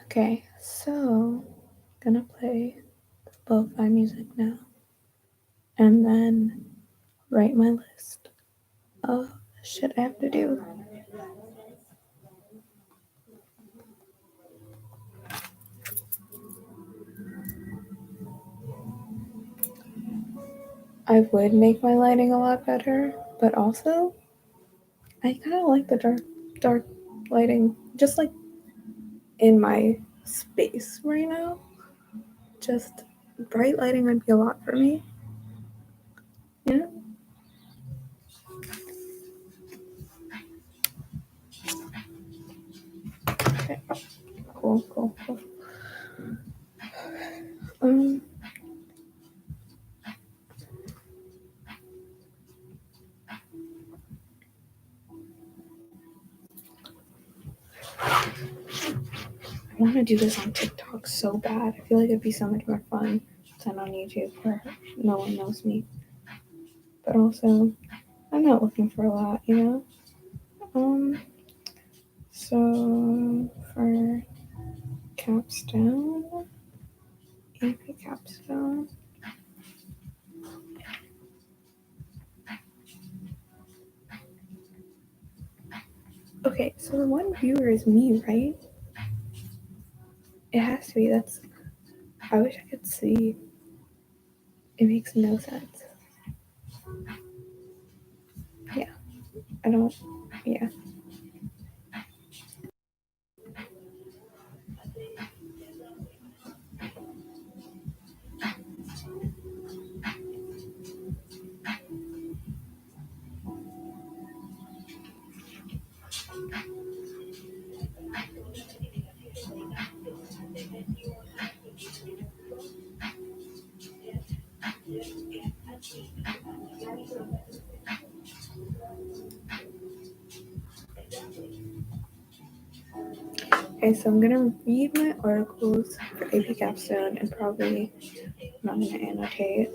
Okay, so gonna play lo-fi music now, and then write my list of shit I have to do. I would make my lighting a lot better, but also I kind of like the dark lighting, just like in my space right now. Just bright lighting would be a lot for me. You know? Okay. Cool. I want to do this on TikTok so bad. I feel like it'd be so much more fun than on YouTube where no one knows me. But also, I'm not looking for a lot, you know? So for capstone, AP capstone. Okay, so the one viewer is me, right? It has to be. I wish I could see. It makes no sense. Yeah. I don't. Yeah. Okay, so I'm gonna read my articles for AP capstone and probably I'm not gonna annotate.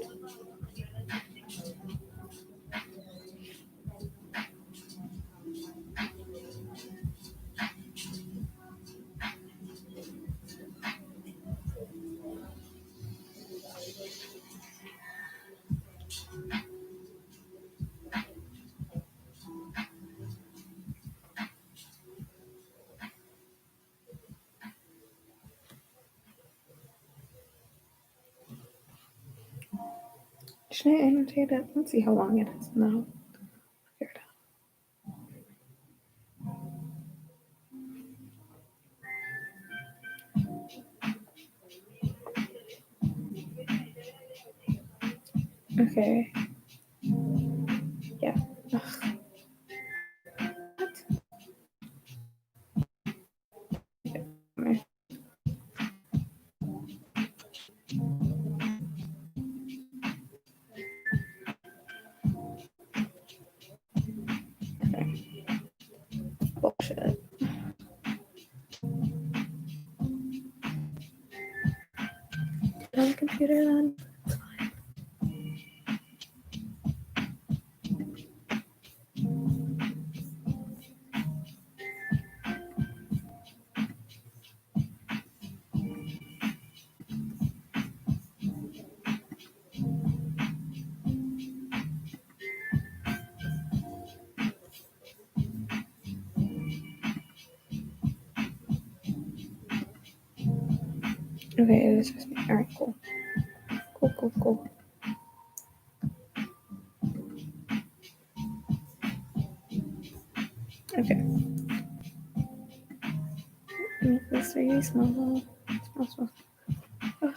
Should I annotate it? Let's see how long it is. No. Figure it out. Okay. Yeah. Ugh. What? Bullshit. On the computer then? Okay, it was just me. Alright, cool. Cool. Okay. Make this really small. Small. Ugh.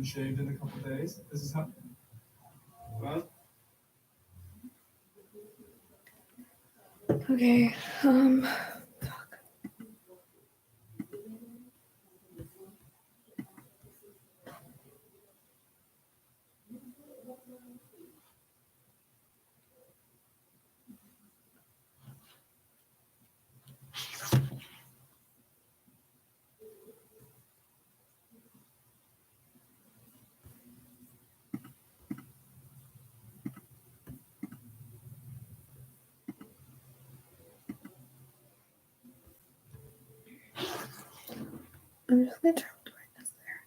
shaved in a couple days. This is how. Well, Okay, fuck. I'm just gonna turn the brightness there.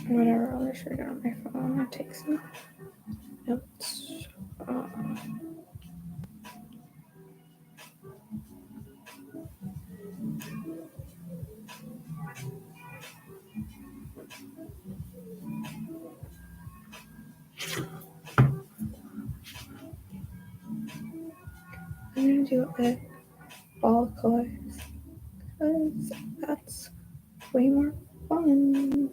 Whatever, I'll just read it on my phone and take some notes. I'm gonna do it with ball colors because that's way more fun.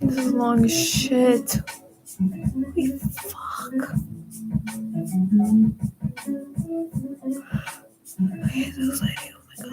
This is long as shit. Holy fuck. I hate this lady. Oh my god.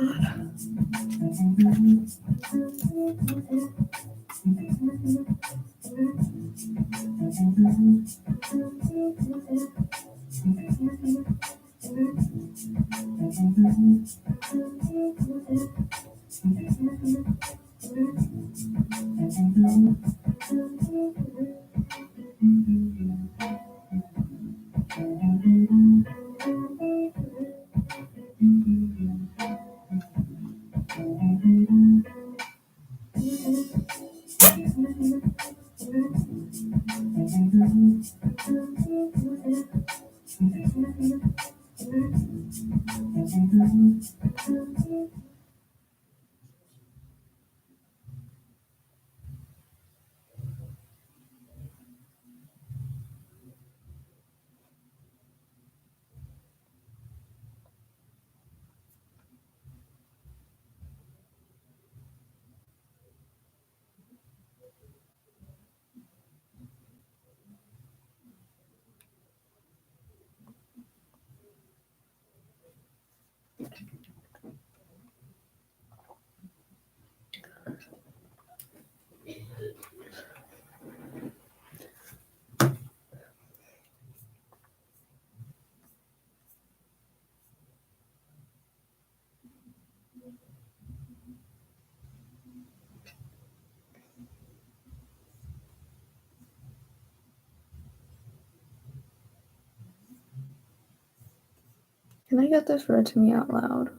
Can I get this read to me out loud?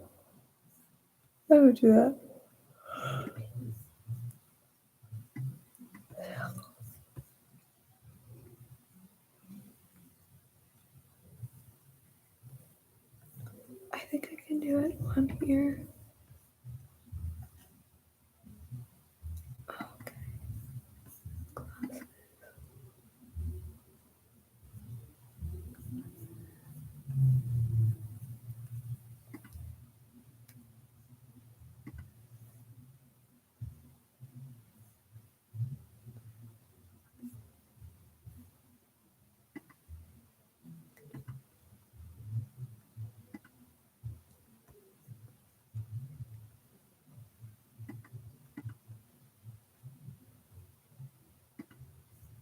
I would do that. I think I can do it on here. Okay. Classes.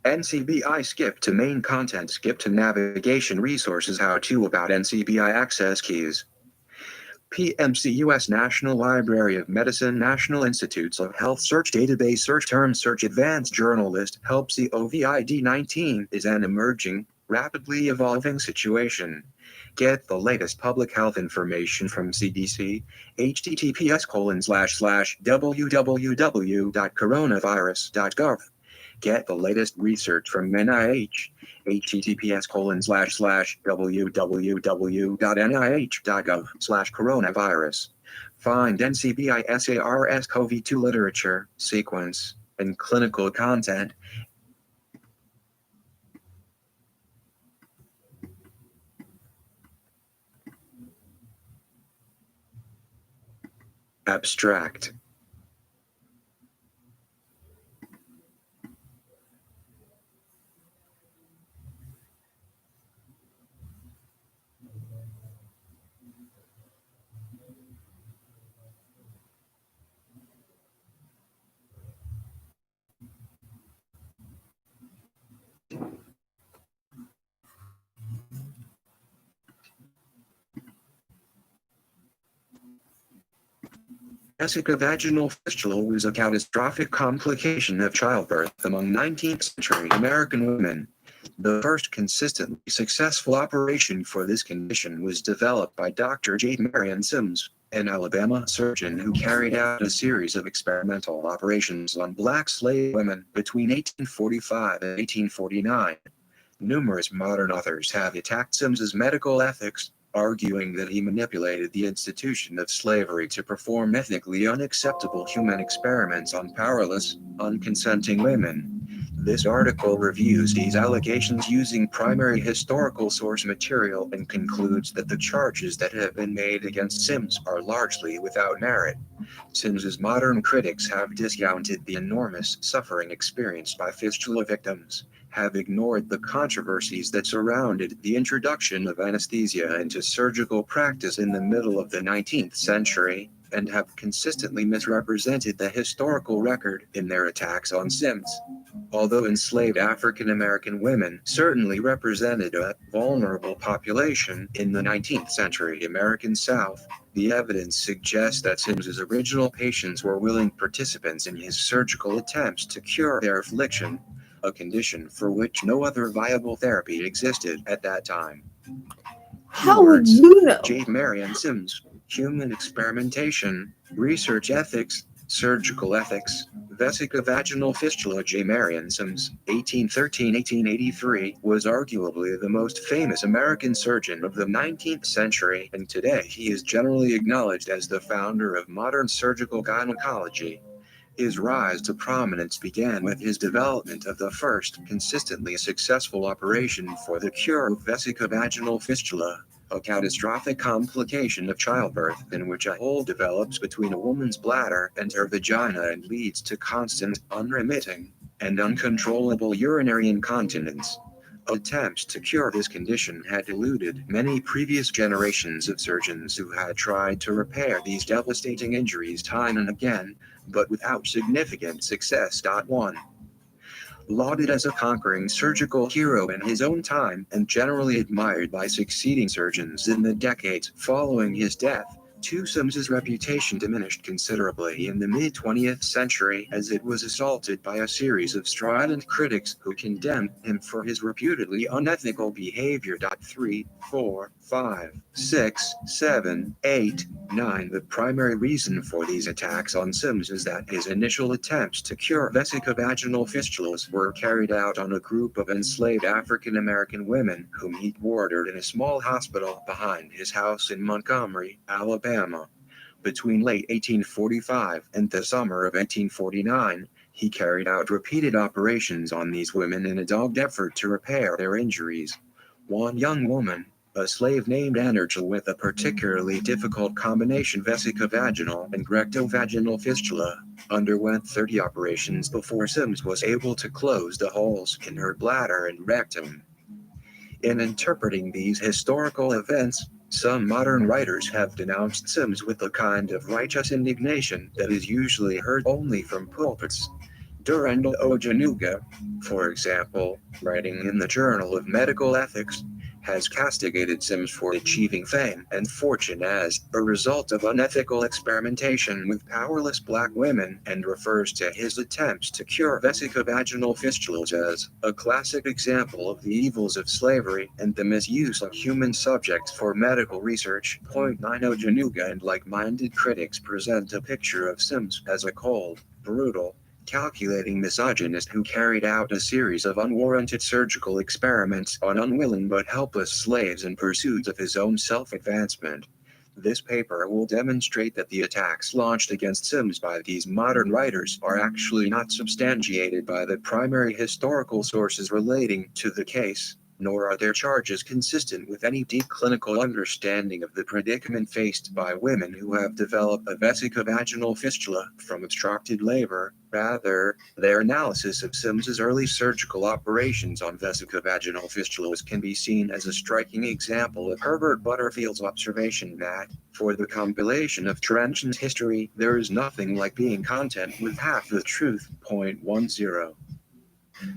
NCBI skip to main content, skip to navigation resources, how to about NCBI access keys. PMC US National Library of Medicine, National Institutes of Health Search Database, Search Term Search Advanced Journal List. Help COVID-19 is an emerging, rapidly evolving situation. Get the latest public health information from CDC, https://www.coronavirus.gov. Get the latest research from NIH, https://www.nih.gov/coronavirus. Find NCBI SARS-CoV-2 literature, sequence, and clinical content. Abstract. Vesicovaginal fistula was a catastrophic complication of childbirth among 19th century American women. The first consistently successful operation for this condition was developed by Dr. J. Marion Sims, an Alabama surgeon who carried out a series of experimental operations on black slave women between 1845 and 1849. Numerous modern authors have attacked Sims's medical ethics, arguing that he manipulated the institution of slavery to perform ethically unacceptable human experiments on powerless, unconsenting women. This article reviews these allegations using primary historical source material and concludes that the charges that have been made against Sims are largely without merit. Sims's modern critics have discounted the enormous suffering experienced by fistula victims, have ignored the controversies that surrounded the introduction of anesthesia into surgical practice in the middle of the 19th century, and have consistently misrepresented the historical record in their attacks on Sims. Although enslaved African American women certainly represented a vulnerable population in the 19th century American South, the evidence suggests that Sims's original patients were willing participants in his surgical attempts to cure their affliction, a condition for which no other viable therapy existed at that time. How would you know? J. Marion Sims, Human Experimentation, Research Ethics, Surgical Ethics, Vesicovaginal fistula. J. Marion Sims, 1813-1883, was arguably the most famous American surgeon of the 19th century, and today he is generally acknowledged as the founder of modern surgical gynecology. His rise to prominence began with his development of the first consistently successful operation for the cure of vesicovaginal fistula, a catastrophic complication of childbirth in which a hole develops between a woman's bladder and her vagina and leads to constant, unremitting, and uncontrollable urinary incontinence. Attempts to cure this condition had eluded many previous generations of surgeons who had tried to repair these devastating injuries time and again, but without significant success. 1. Lauded as a conquering surgical hero in his own time and generally admired by succeeding surgeons in the decades following his death, Sims's reputation diminished considerably in the mid-20th century as it was assaulted by a series of strident critics who condemned him for his reputedly unethical behavior. 3, 4, 5, 6, 7, 8, 9. The primary reason for these attacks on Sims is that his initial attempts to cure vesicovaginal fistulas were carried out on a group of enslaved African American women whom he quartered in a small hospital behind his house in Montgomery, Alabama. Between late 1845 and the summer of 1849, he carried out repeated operations on these women in a dogged effort to repair their injuries. One young woman, a slave named Anergel with a particularly difficult combination vesicovaginal and rectovaginal fistula, underwent 30 operations before Sims was able to close the holes in her bladder and rectum. In interpreting these historical events, some modern writers have denounced Sims with a kind of righteous indignation that is usually heard only from pulpits. Durandal Ojenuga, for example, writing in the Journal of Medical Ethics, has castigated Sims for achieving fame and fortune as a result of unethical experimentation with powerless black women, and refers to his attempts to cure vesicovaginal fistulas as a classic example of the evils of slavery and the misuse of human subjects for medical research. 9. Ojenuga and like-minded critics present a picture of Sims as a cold, brutal, calculating misogynist who carried out a series of unwarranted surgical experiments on unwilling but helpless slaves in pursuit of his own self-advancement. This paper will demonstrate that the attacks launched against Sims by these modern writers are actually not substantiated by the primary historical sources relating to the case, nor are their charges consistent with any deep clinical understanding of the predicament faced by women who have developed a vesicovaginal fistula from obstructed labor. Rather, their analysis of Sims's early surgical operations on vesicovaginal fistulas can be seen as a striking example of Herbert Butterfield's observation that, for the compilation of trenchant history, there is nothing like being content with half the truth. 10.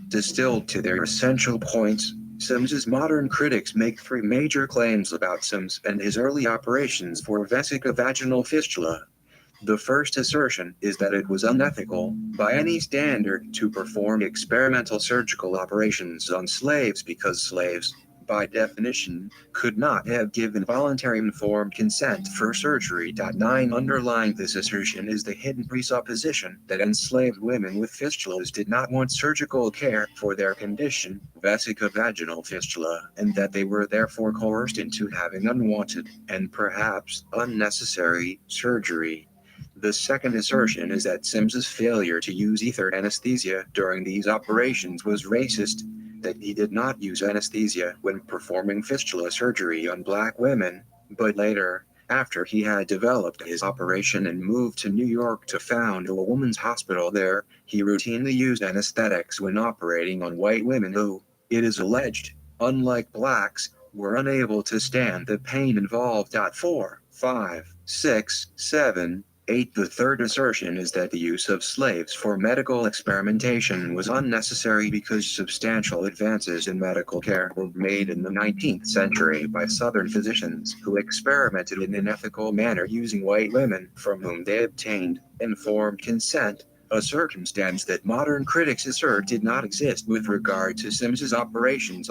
Distilled to their essential points, Sims's modern critics make three major claims about Sims and his early operations for vesicovaginal fistula. The first assertion is that it was unethical, by any standard, to perform experimental surgical operations on slaves because slaves, by definition, could not have given voluntary informed consent for surgery. 9 Underlying this assertion is the hidden presupposition that enslaved women with fistulas did not want surgical care for their condition, vesicovaginal fistula, and that they were therefore coerced into having unwanted, and perhaps unnecessary, surgery. The second assertion is that Sims's failure to use ether anesthesia during these operations was racist, that he did not use anesthesia when performing fistula surgery on black women, but later, after he had developed his operation and moved to New York to found a women's hospital there, he routinely used anesthetics when operating on white women who, it is alleged, unlike blacks, were unable to stand the pain involved. 4, 5, 6, 7, 8 The third assertion is that the use of slaves for medical experimentation was unnecessary because substantial advances in medical care were made in the 19th century by Southern physicians who experimented in an ethical manner using white women from whom they obtained informed consent, a circumstance that modern critics assert did not exist with regard to Sims's operations.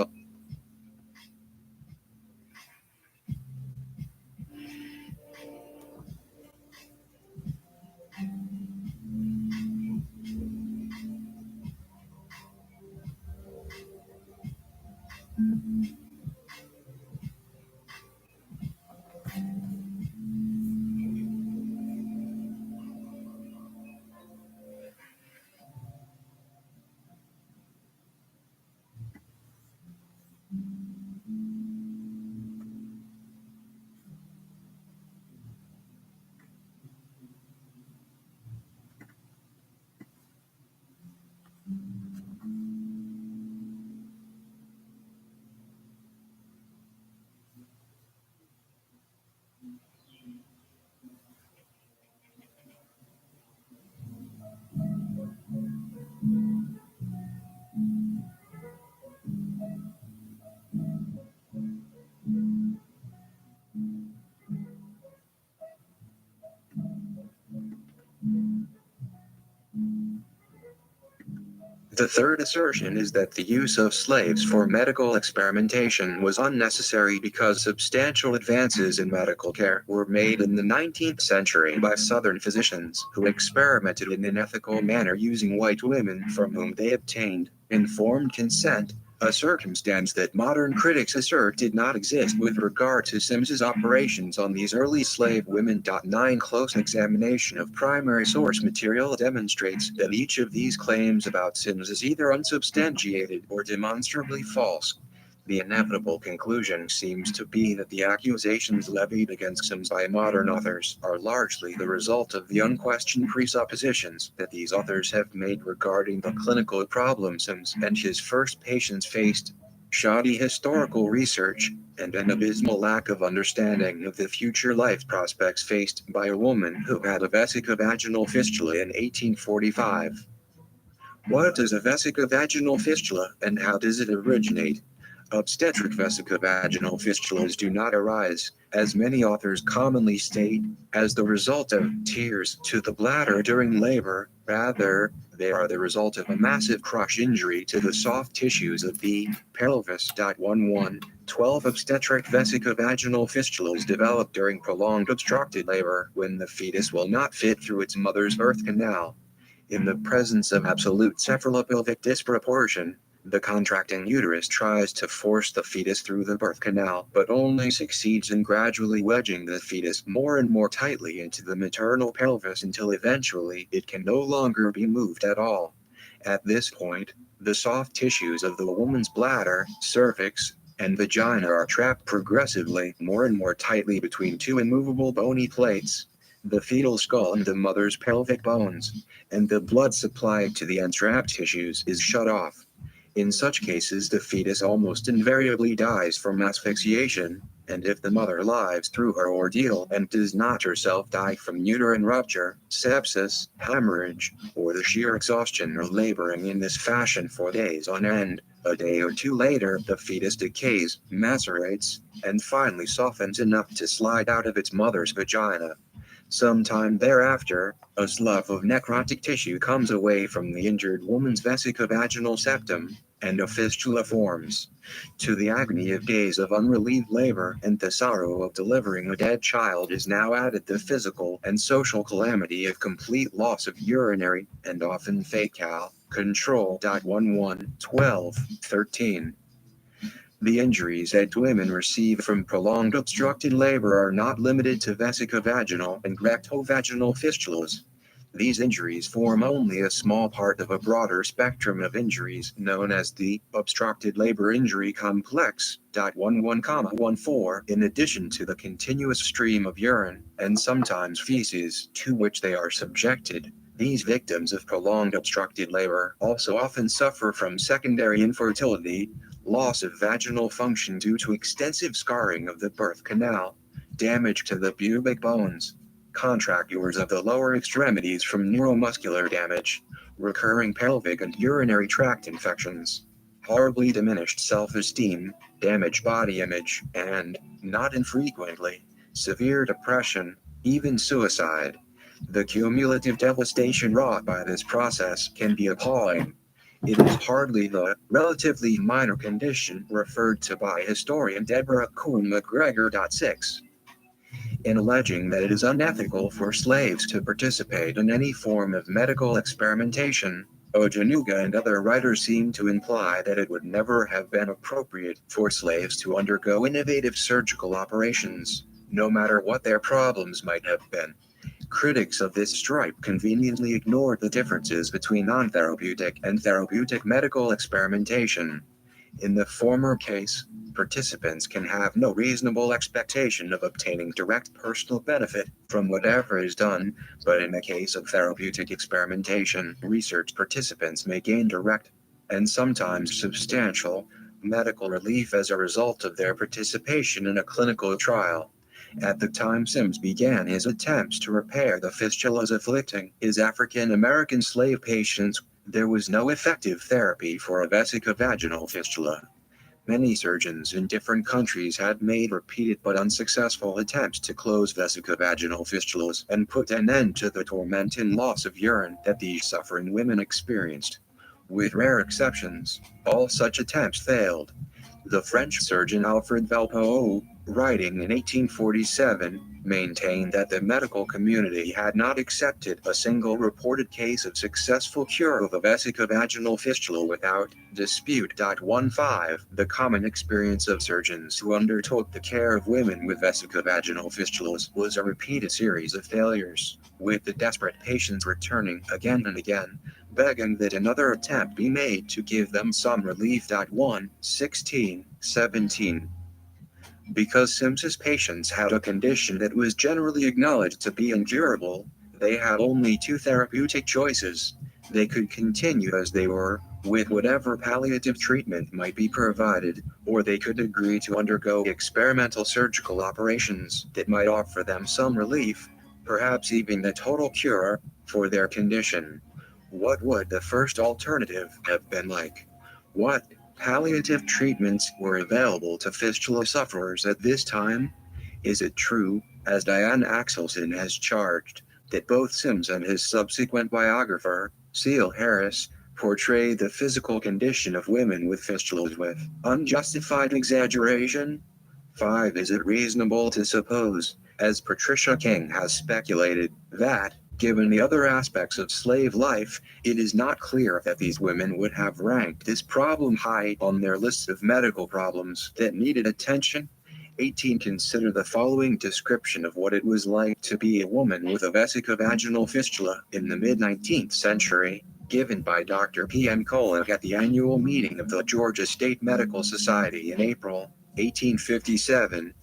The third assertion is that the use of slaves for medical experimentation was unnecessary because substantial advances in medical care were made in the 19th century by Southern physicians who experimented in an ethical manner using white women from whom they obtained informed consent, a circumstance that modern critics assert did not exist with regard to Sims's operations on these early slave women. 9 Close examination of primary source material demonstrates that each of these claims about Sims is either unsubstantiated or demonstrably false. The inevitable conclusion seems to be that the accusations levied against Sims by modern authors are largely the result of the unquestioned presuppositions that these authors have made regarding the clinical problem Sims and his first patients faced, shoddy historical research, and an abysmal lack of understanding of the future life prospects faced by a woman who had a vesicovaginal fistula in 1845. What is a vesicovaginal fistula and how does it originate? Obstetric vesicovaginal fistulas do not arise, as many authors commonly state, as the result of tears to the bladder during labor. Rather, they are the result of a massive crush injury to the soft tissues of the pelvis. 12 Obstetric vesicovaginal fistulas develop during prolonged obstructed labor when the fetus will not fit through its mother's birth canal. In the presence of absolute cephalopelvic disproportion, the contracting uterus tries to force the fetus through the birth canal, but only succeeds in gradually wedging the fetus more and more tightly into the maternal pelvis until eventually it can no longer be moved at all. At this point, the soft tissues of the woman's bladder, cervix, and vagina are trapped progressively more and more tightly between two immovable bony plates, the fetal skull and the mother's pelvic bones, and the blood supply to the entrapped tissues is shut off. In such cases, the fetus almost invariably dies from asphyxiation, and if the mother lives through her ordeal and does not herself die from uterine rupture, sepsis, hemorrhage, or the sheer exhaustion of laboring in this fashion for days on end, a day or two later the fetus decays, macerates, and finally softens enough to slide out of its mother's vagina. Sometime thereafter, a slough of necrotic tissue comes away from the injured woman's vesicovaginal septum, and a fistula forms. To the agony of days of unrelieved labor and the sorrow of delivering a dead child is now added the physical and social calamity of complete loss of urinary, and often fecal, control. 11, 12, 13. The injuries that women receive from prolonged obstructed labor are not limited to vesicovaginal and rectovaginal fistulas. These injuries form only a small part of a broader spectrum of injuries known as the obstructed labor injury complex. 11,14. In addition to the continuous stream of urine, and sometimes feces, to which they are subjected, these victims of prolonged obstructed labor also often suffer from secondary infertility, loss of vaginal function due to extensive scarring of the birth canal, damage to the pubic bones, contractures of the lower extremities from neuromuscular damage, recurring pelvic and urinary tract infections, horribly diminished self-esteem, damaged body image, and, not infrequently, severe depression, even suicide. The cumulative devastation wrought by this process can be appalling. It is hardly the relatively minor condition referred to by historian Deborah Coon McGregor. 6. In alleging that it is unethical for slaves to participate in any form of medical experimentation, Ojenuga and other writers seem to imply that it would never have been appropriate for slaves to undergo innovative surgical operations, no matter what their problems might have been. Critics of this stripe conveniently ignored the differences between non-therapeutic and therapeutic medical experimentation. In the former case, participants can have no reasonable expectation of obtaining direct personal benefit from whatever is done, but in the case of therapeutic experimentation, research participants may gain direct, and sometimes substantial, medical relief as a result of their participation in a clinical trial. At the time Sims began his attempts to repair the fistulas afflicting his African American slave patients, there was no effective therapy for a vesicovaginal fistula. Many surgeons in different countries had made repeated but unsuccessful attempts to close vesicovaginal fistulas and put an end to the torment and loss of urine that these suffering women experienced. With rare exceptions, all such attempts failed. The French surgeon Alfred Velpeau, writing in 1847, maintained that the medical community had not accepted a single reported case of successful cure of a vesicovaginal fistula without dispute. 15. The common experience of surgeons who undertook the care of women with vesicovaginal fistulas was a repeated series of failures, with the desperate patients returning again and again, begging that another attempt be made to give them some relief. 16, 17. Because Sims's patients had a condition that was generally acknowledged to be incurable, they had only two therapeutic choices. They could continue as they were, with whatever palliative treatment might be provided, or they could agree to undergo experimental surgical operations that might offer them some relief, perhaps even the total cure, for their condition. What would the first alternative have been like? What palliative treatments were available to fistula sufferers at this time? Is it true, as Diane Axelson has charged, that both Sims and his subsequent biographer, Ceil Harris, portray the physical condition of women with fistulas with unjustified exaggeration? 5. Is it reasonable to suppose, as Patricia King has speculated, that, given the other aspects of slave life, it is not clear that these women would have ranked this problem high on their list of medical problems that needed attention? 18. Consider the following description of what it was like to be a woman with a vesicovaginal fistula in the mid-19th century, given by Dr. P.M. Kolek at the annual meeting of the Georgia State Medical Society in April 1857.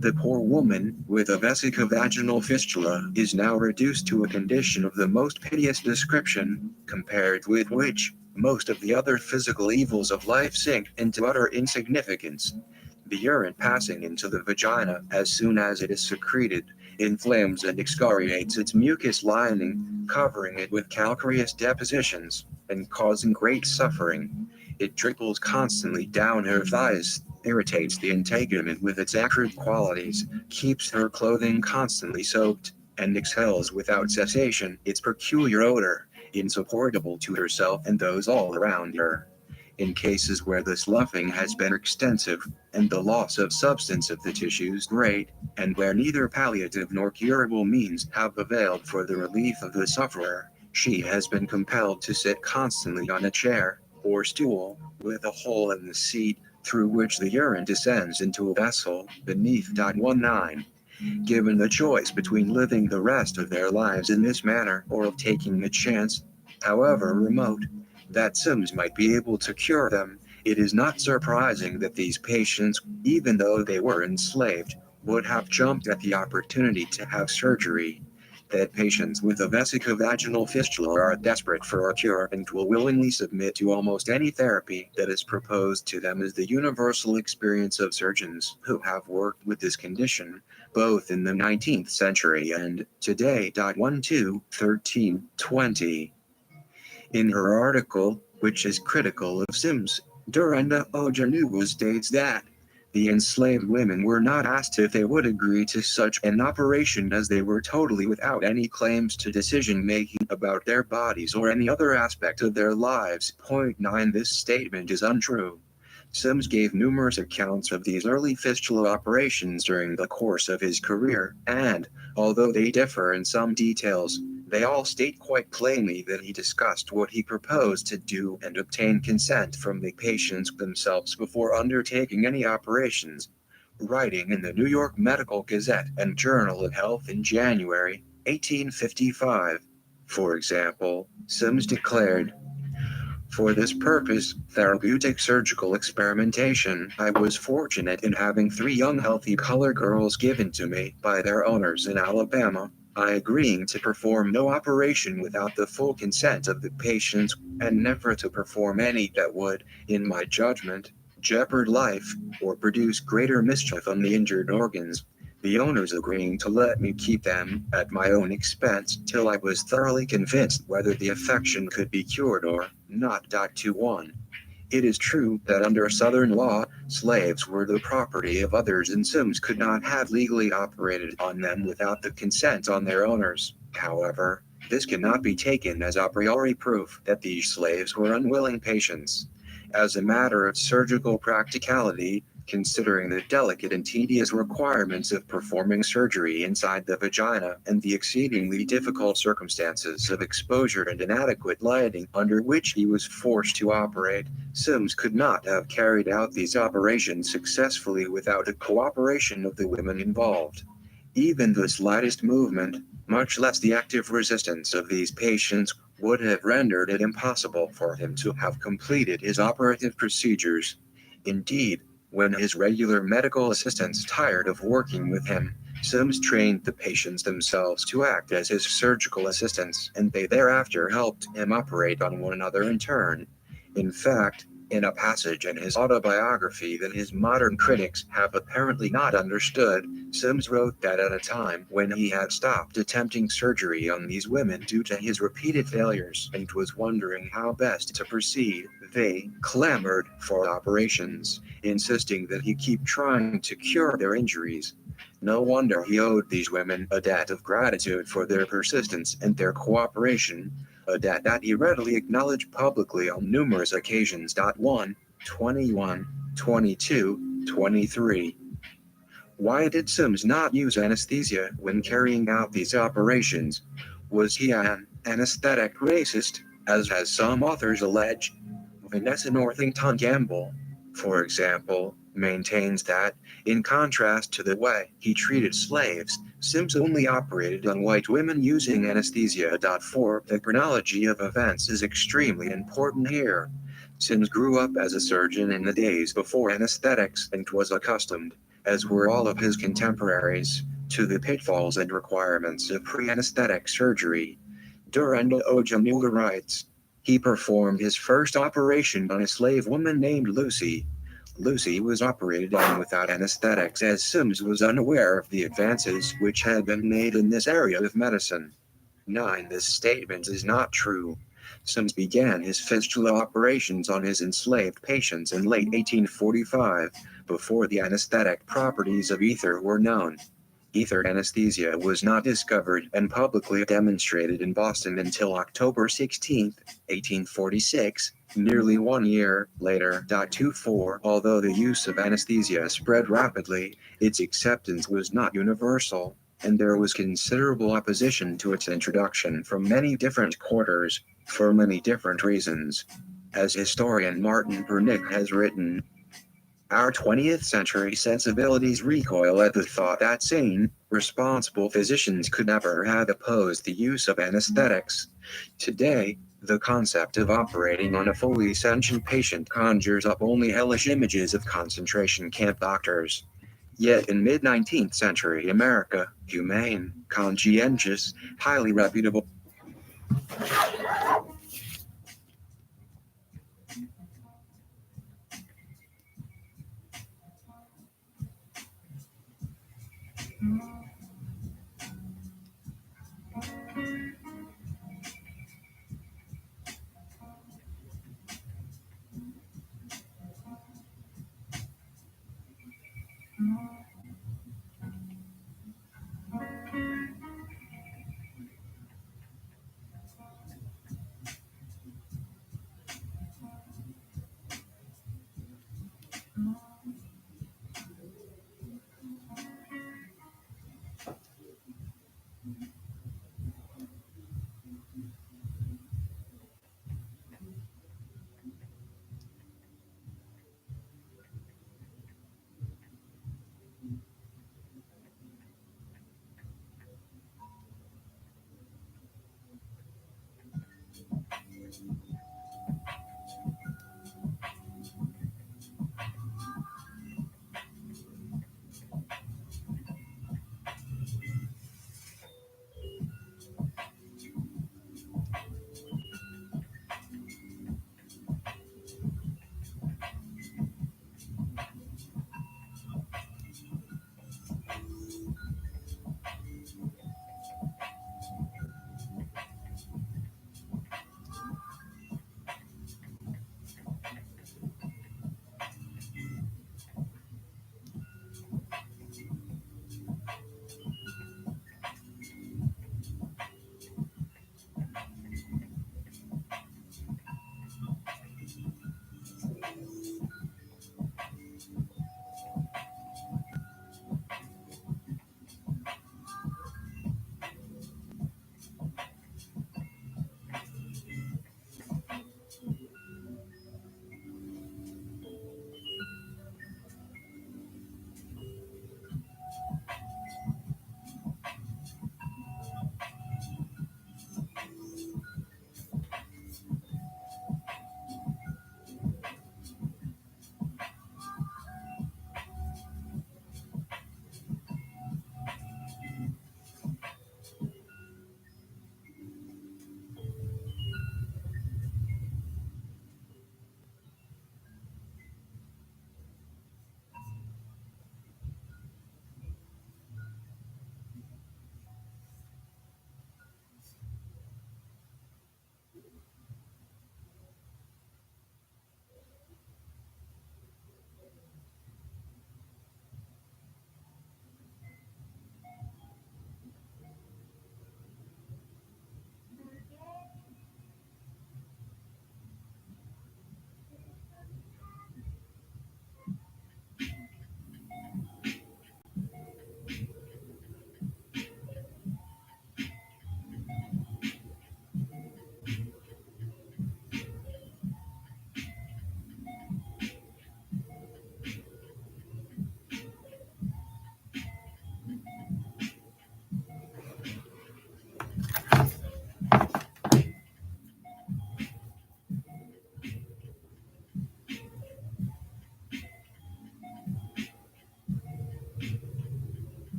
The poor woman with a vesicovaginal fistula is now reduced to a condition of the most piteous description, compared with which most of the other physical evils of life sink into utter insignificance. The urine passing into the vagina as soon as it is secreted inflames and excoriates its mucous lining, covering it with calcareous depositions and causing great suffering. It trickles constantly down her thighs, irritates the integument with its acrid qualities, keeps her clothing constantly soaked, and exhales without cessation its peculiar odor, insupportable to herself and those all around her. In cases where the sloughing has been extensive, and the loss of substance of the tissues great, and where neither palliative nor curable means have availed for the relief of the sufferer, she has been compelled to sit constantly on a chair, or stool, with a hole in the seat, through which the urine descends into a vessel, beneath. 19. Given the choice between living the rest of their lives in this manner or of taking the chance, however remote, that Sims might be able to cure them, it is not surprising that these patients, even though they were enslaved, would have jumped at the opportunity to have surgery. That patients with a vesicovaginal fistula are desperate for a cure and will willingly submit to almost any therapy that is proposed to them is the universal experience of surgeons who have worked with this condition, both in the 19th century and today. 1320. In her article, which is critical of Sims, Durenda Ojanugu states that the enslaved women were not asked if they would agree to such an operation as they were totally without any claims to decision-making about their bodies or any other aspect of their lives. Point 9. This statement is untrue. Sims gave numerous accounts of these early fistula operations during the course of his career, and, although they differ in some details, they all state quite plainly that he discussed what he proposed to do and obtained consent from the patients themselves before undertaking any operations. Writing in the New York Medical Gazette and Journal of Health in January 1855, for example, Sims declared, "For this purpose, therapeutic surgical experimentation, I was fortunate in having 3 young healthy colored girls given to me by their owners in Alabama, I agreeing to perform no operation without the full consent of the patients, and never to perform any that would, in my judgment, jeopard life, or produce greater mischief on the injured organs, the owners agreeing to let me keep them, at my own expense, till I was thoroughly convinced whether the affection could be cured or not. 21. It is true that under Southern law, slaves were the property of others and Sims could not have legally operated on them without the consent on their owners. However, this cannot be taken as a priori proof that these slaves were unwilling patients. As a matter of surgical practicality, considering the delicate and tedious requirements of performing surgery inside the vagina and the exceedingly difficult circumstances of exposure and inadequate lighting under which he was forced to operate, Sims could not have carried out these operations successfully without the cooperation of the women involved. Even the slightest movement, much less the active resistance of these patients, would have rendered it impossible for him to have completed his operative procedures. Indeed, when his regular medical assistants tired of working with him, Sims trained the patients themselves to act as his surgical assistants, and they thereafter helped him operate on one another in turn. In fact, in a passage in his autobiography that his modern critics have apparently not understood, Sims wrote that at a time when he had stopped attempting surgery on these women due to his repeated failures and was wondering how best to proceed, they clamored for operations, insisting that he keep trying to cure their injuries. No wonder he owed these women a debt of gratitude for their persistence and their cooperation, a debt that he readily acknowledged publicly on numerous occasions. 1, 21, 22, 23. Why did Sims not use anesthesia when carrying out these operations? Was he an anesthetic racist, as some authors allege? Vanessa Northington Gamble, for example, maintains that, in contrast to the way he treated slaves, Sims only operated on white women using anesthesia. 4. The chronology of events is extremely important here. Sims grew up as a surgeon in the days before anesthetics and was accustomed, as were all of his contemporaries, to the pitfalls and requirements of pre-anesthetic surgery. Durenda Ojanuga writes, he performed his first operation on a slave woman named Lucy. Lucy was operated on without anesthetics as Sims was unaware of the advances which had been made in this area of medicine. 9. This statement is not true. Sims began his fistula operations on his enslaved patients in late 1845, before the anesthetic properties of ether were known. Ether anesthesia was not discovered and publicly demonstrated in Boston until October 16, 1846, nearly 1 year later. 24 Although the use of anesthesia spread rapidly, its acceptance was not universal, and there was considerable opposition to its introduction from many different quarters, for many different reasons. As historian Martin Pernick has written, our 20th century sensibilities recoil at the thought that sane, responsible physicians could never have opposed the use of anesthetics. Today, the concept of operating on a fully sentient patient conjures up only hellish images of concentration camp doctors. Yet in mid-19th century America, humane, conscientious, highly reputable